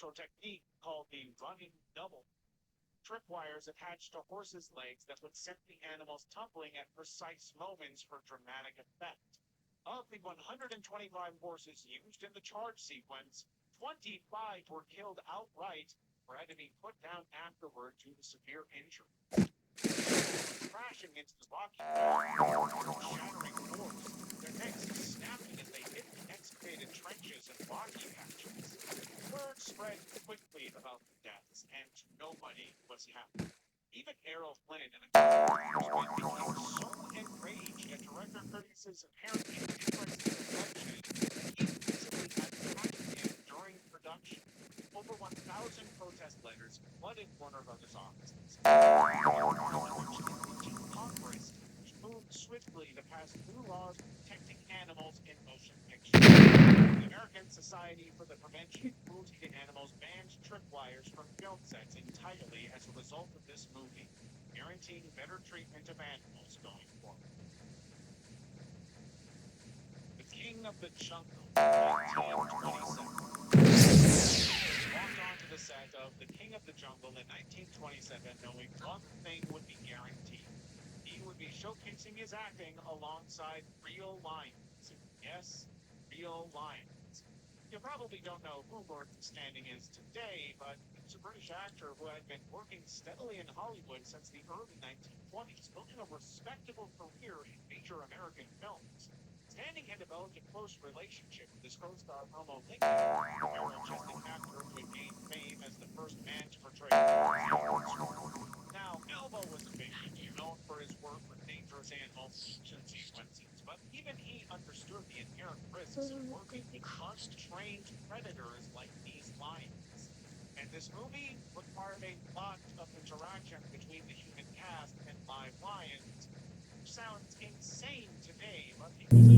technique called the running double. Tripwires attached to horses' legs that would send the animals tumbling at precise moments for dramatic effect. Of the 125 horses used in the charge sequence, 25 were killed outright or had to be put down afterward due to severe injury. Crashing into the rocky shattering doors, their necks snapping as they hit the excavated trenches and rocky patches. Word spread quickly about the deaths, and nobody was happy. Even Errol Flynn and a became so enraged at director Curtis's apparent indifference to the bloodshed that he visibly attacked him during production. Over 1,000 protest letters flooded Warner Brothers offices. Congress moved swiftly to pass new laws protecting animals in motion pictures. The American Society for the Prevention of Cruelty to Animals banned tripwires from film sets entirely as a result of this movie, guaranteeing better treatment of animals going forward. The King of the Jungle, 1927. Walked onto the set of The King of the Jungle in 1927 knowing one thing would be guaranteed. He would be showcasing his acting alongside real lions. Yes, real lions. You probably don't know who Lord Standing is today, but he was a British actor who had been working steadily in Hollywood since the early 1920s, building a respectable career in major American films. Standing had developed a close relationship with his co-star Elmo Lincoln, a barrel-chested actor who had gained fame as the first man to portray Now, Elmo was a big deal, known for his work with dangerous animal action sequences, but even he understood the inherent risks of working with untrained predators like these lions. And this movie required a lot of interaction between the human cast and live lions. Sounds insane today, but it was a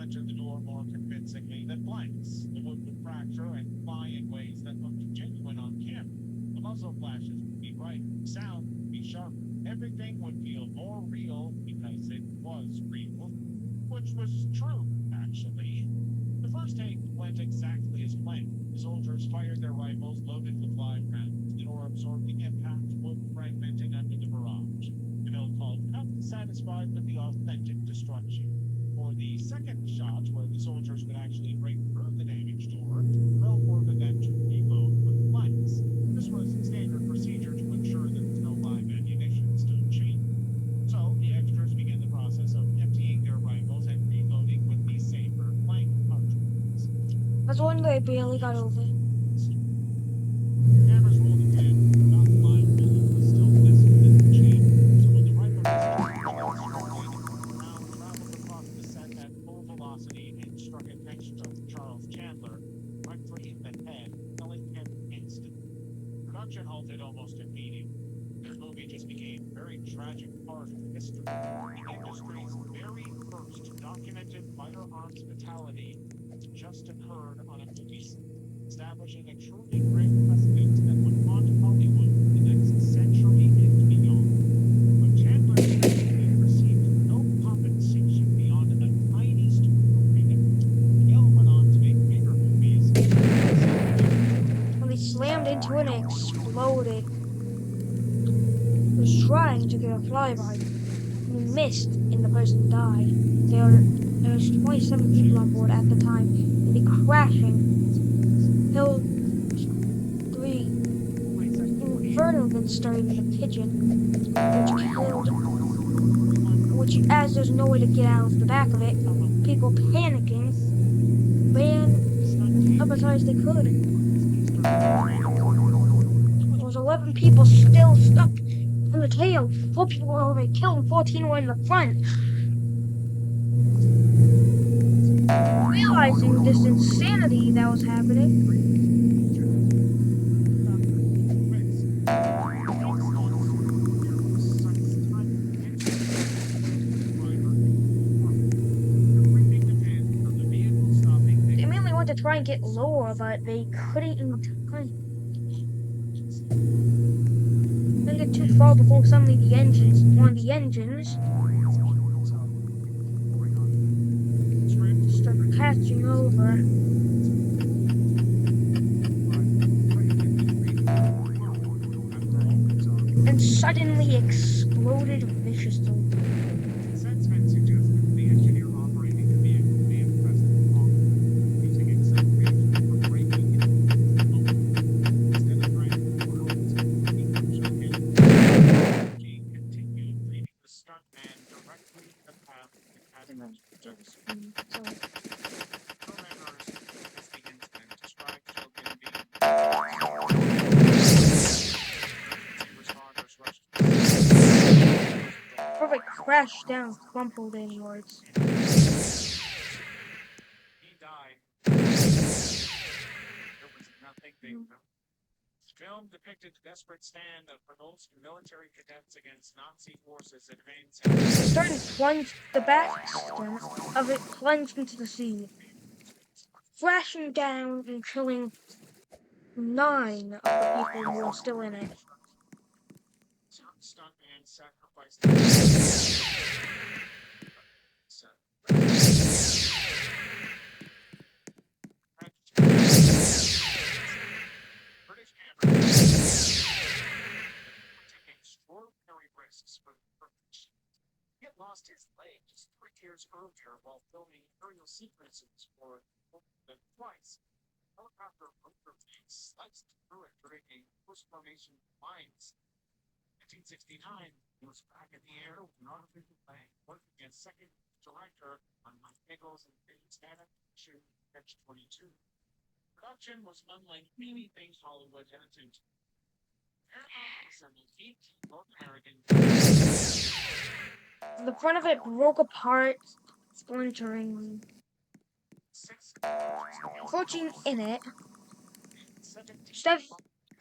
splinter the door more convincingly than blanks. The wood would fracture and fly in ways that looked genuine on camera. The muzzle flashes would be bright, sound would be sharp. Everything would feel more real because it was real, which was true, actually. The first take went exactly as planned. The soldiers fired their rifles loaded with live rounds. The door absorbed the impact, wood fragmenting under the barrage. Camille called out, satisfied with the authentic destruction. For the second shot, where the soldiers would actually break through the damaged door, Camille ordered them to reload with blanks. This was standard procedure to ensure that no live ammunition stood chain. So the extras began the process of emptying their rifles and reloading with the safer blank cartridges. That's one they barely got over. Cameras rolled again, not live bullet was still nestled in the chain. So when the rifle was struck, the round traveled across the set at full velocity and struck it next to Charles Chandler, directly in the head, killing him instantly. Production halted almost immediately. The movie just became a very tragic part of history. The industry's very first documented firearms fatality has just occurred on a movie set, establishing a truly great precedent that would haunt Hollywood for the next century and beyond. But Chandler tragically received no compensation beyond a tiny studio credit. Hill went on to make bigger movies. When they slammed into it and exploded. He was trying to get a flyby. He missed and the person died. There was 27 people on board at the time, and the crashing killed 3 inferno then started in the kitchen, which as there's no way to get out of the back of it, people panicking ran up as high as they could. There was 11 people still stuck in the tail. 4 people were already killed and 14 were in the front. Realizing this insanity that was happening, they mainly wanted to try and get lower, but they couldn't in time. They didn't get too far before suddenly one of the engines started catching over. And suddenly exploded viciously. Sensmen suggested the engineer operating the vehicle may have pressed the wrong button, using acceleration for braking it. Instead of driving the world, he continued leading the stuntman directly to the path of the hazardous projectile. Programmers witnessed the incident described Shogun being responders rushed. Perfect crashed down, crumpled inwards. He died. There was nothing they could. The film depicted the desperate stand of Podolsk military cadets against Nazi forces advancing. Starting to plunge, the backstern of it plunged into the sea, flashing down and killing 9 of the people who were still in it. Stuntman sacrificed. British amateurs took extraordinary risks for the purpose. He had lost his leg just 3 years earlier while filming aerial sequences for the twice. Helicopter rotor blades sliced through it during a post-formation mines. 1969, he was back in the air with an artificial leg, working as second director on Mike Nichols and David Stannard shoot Catch-22. Production was unlike anything Hollywood had attempted. North American. The front of it broke apart, splintering. 14 in it.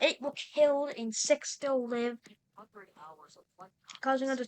8 were killed and 6 still live, causing another